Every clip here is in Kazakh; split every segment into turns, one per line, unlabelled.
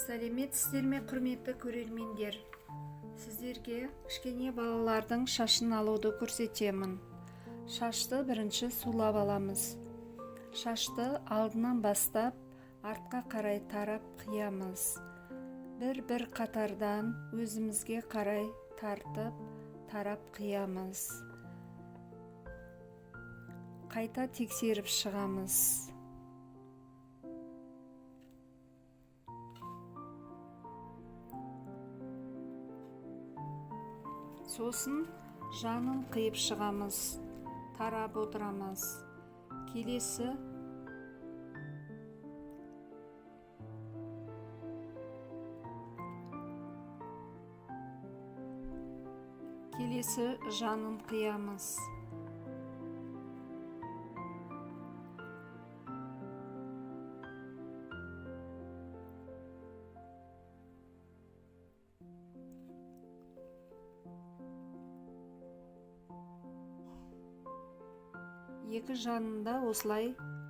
Сәлеметсіздер ме, құрметті көрермендер? Сіздерге кішкене балалардың шашын алуды көрсетемін. Шашты бірінші сулап аламыз. Шашты алдынан бастап артқа қарай тарап қиямыз. Бір қатардан өзімізге қарай тартып тарап қиямыз. Қайта тексеріп шығамыз. Сосын жанын қиып шығамыз, тарап отырамыз. Келесі жанын қиямыз. Екі жанында осылай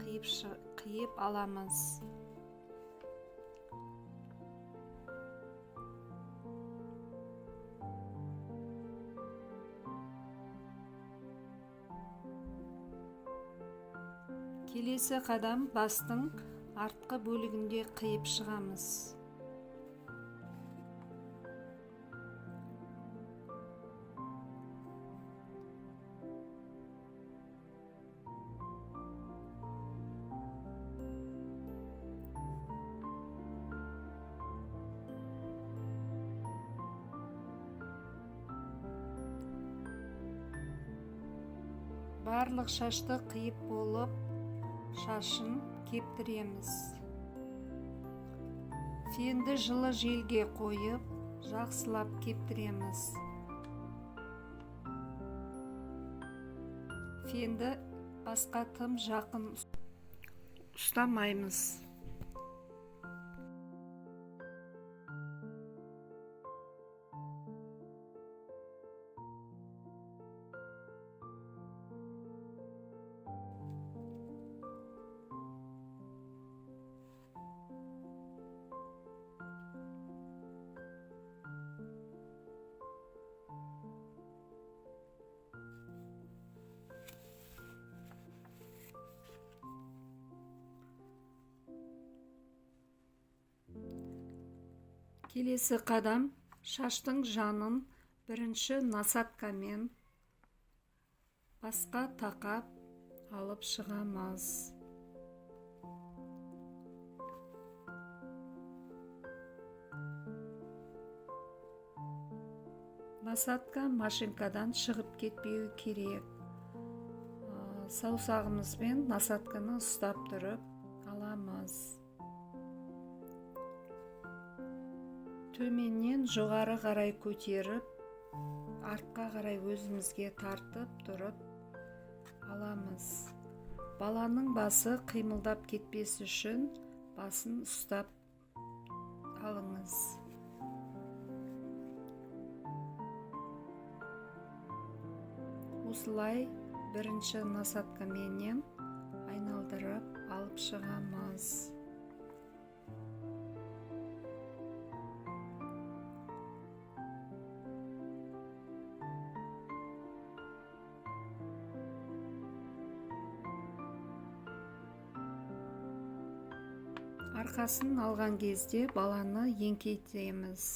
қиып аламыз. Келесі қадам бастың артқы бөлігінде қиып шығамыз. Барлық шашты қиып болып, шашын кептіреміз. Фенді жылы желге қойып, жақсылап кептіреміз. Фенді басқа тым жақын ұстамаймыз. Келесі қадам шаштың жанын бірінші насаткамен басқа тақап алып шығамыз. Насатка машинкадан шығып кетпеуі керек. Саусағымызбен насатканы ұстап тұрып аламыз. Төменнен жоғары қарай көтеріп, артқа қарай өзімізге тартып тұрып аламыз. Баланың басы қимылдап кетпес үшін басын ұстап алыңыз. Осылай бірінші насаткаменен айналдырып алып шығамыз. Арқасын алған кезде баланы еңкейтеміз.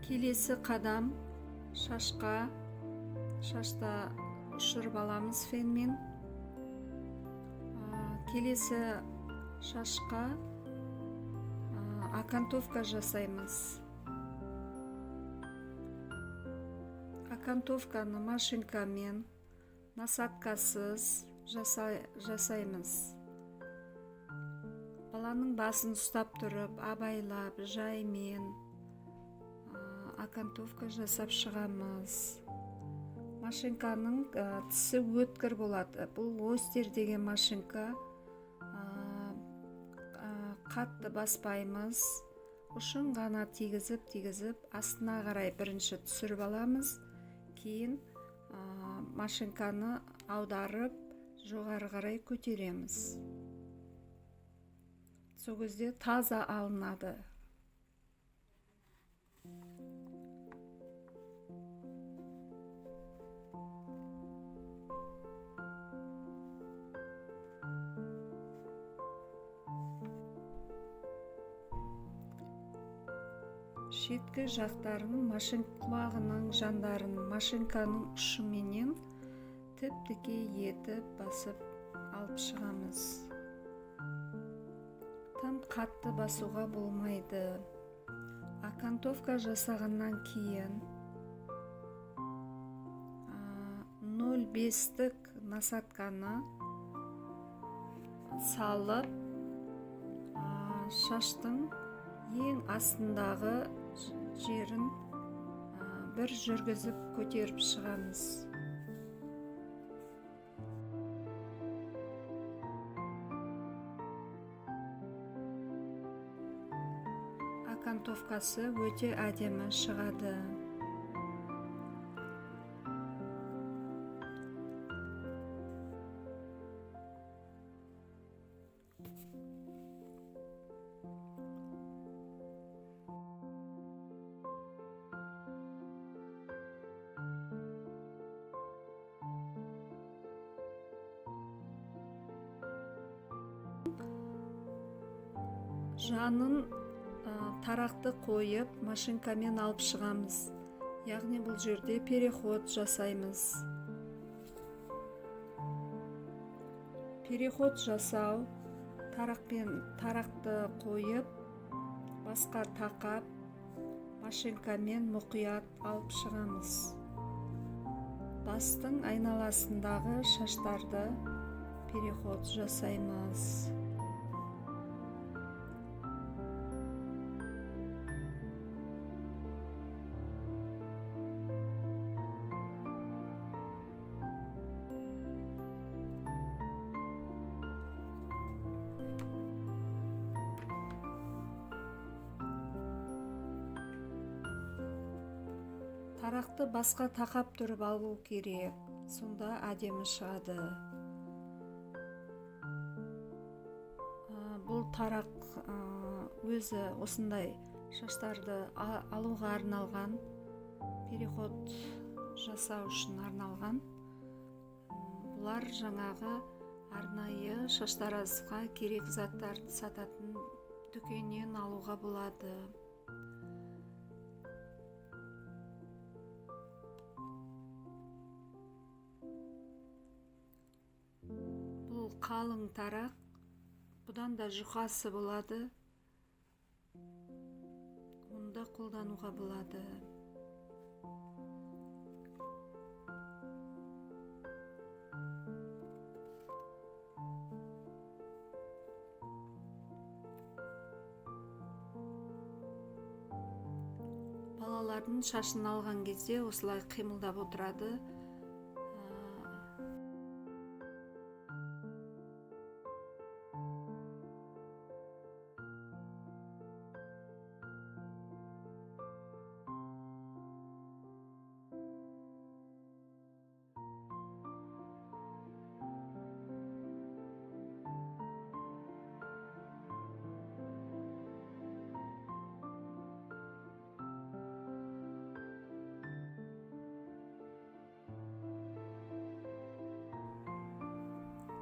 Келесі қадам шашта ұшырып аламыз фенмен. Келесі шашқа окантовка жасаймыз. Окантовканы машинкамен, насадкасыз жасаймыз. Баланың басын ұстап тұрып, абайлап, жаймен окантовка жасап шығамыз. Машинканың тісі өткір болады. Бұл Остер деген машинка. Қатты баспаймыз. Ұшын ғана тигізіп, астына қарай бірінші түсіріп аламыз. Кейін машинканы аударып, жоғары қарай көтереміз. Сол кезде таза алынады. Шеткі жақтарын, құлағының жандарын машинканың ұшыменен тіп-тіке етіп басып алып шығамыз. Тым қатты басуға болмайды. Окантовка жасағаннан кейін 0,5-тік насадканы салып, шаштың ең астындағы жерін бір жүргізіп көтеріп шығамыз. Окантовкасы өте әдемі шығады. Жанын тарақты қойып, машинкамен алып шығамыз. Яғни бұл жерде переход жасаймыз. Переход жасау, тарақты қойып, басқа тақап, машинкамен мұқият алып шығамыз. Бастың айналасындағы шаштарды переход жасаймыз. Тарақты басқа тақап тұрып алу керек, сонда әдемі шығады. Бұл тарақ өзі осындай шаштарды алуға арналған, переход жасау үшін арналған. Бұлар жаңағы арнайы шаштаразға керек заттарды сататын дүкеннен алуға болады. Бұл қалың тарақ, бұдан да жұқасы болады, онда қолдануға болады. Балалардың шашын алған кезде осылай қимылдап отырады.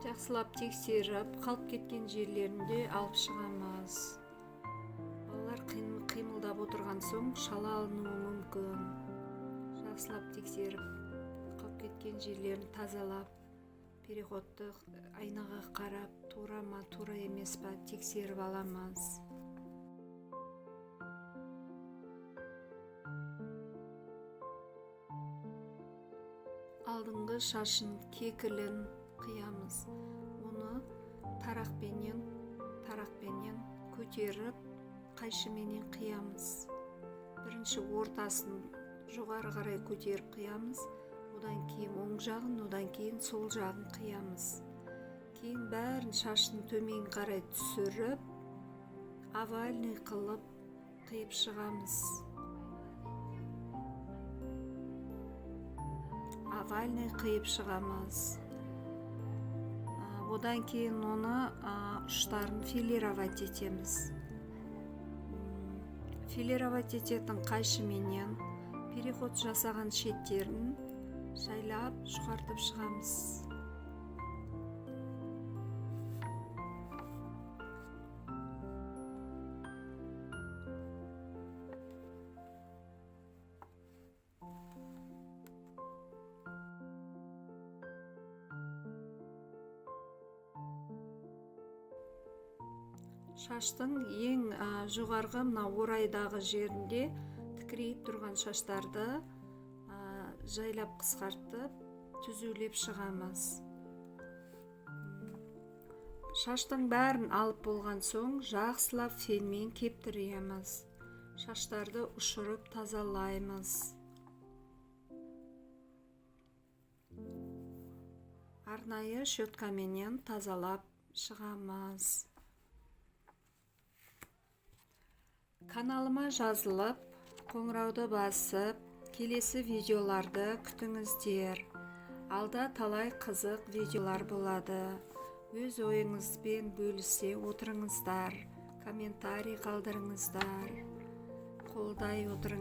Жақсылап тексеріп, қалып кеткен жерлерінде алып шығамыз. Балалар қимылдап отырған соң шала алынуы мүмкін. Жақсылап тексеріп, қалып кеткен жерлерін тазалап, переходты айнаға қарап, тура ма, тура емес па тексеріп аламыз. Алдыңғы шашын кекілін қиямыз. Оны тарақпенен көтеріп, қайшыменен қиямыз. Бірінші ортасын жоғары қарай көтеріп қиямыз. Одан кейін оң жағын, одан кейін сол жағын қиямыз. Кейін бәрін шашын төмен қарай түсіріп, овальный қылып қиып шығамыз. Овальный қиып шығамыз. Одан кейін оны ұштарын филировать етеміз. Филировать ететін қайшыменен переход жасаған шеттерін жайлап шығартып шығамыз. Шаштың ең жоғарғы мына орайдағы жерінде тікірейіп тұрған шаштарды жайлап қысқартып, түзулеп шығамыз. Шаштың бәрін алып болған соң, жақсылап фенмен кептіреміз. Шаштарды ұшырып тазалаймыз. Арнайы щеткаменен тазалап шығамыз. Каналыма жазылып, қоңырауды басып, келесі видеоларды күтіңіздер. Алда талай қызық видеолар болады. Өз ойыңызбен бөлісе отырыңыздар, комментарий қалдырыңыздар, қолдай отырыңыздар.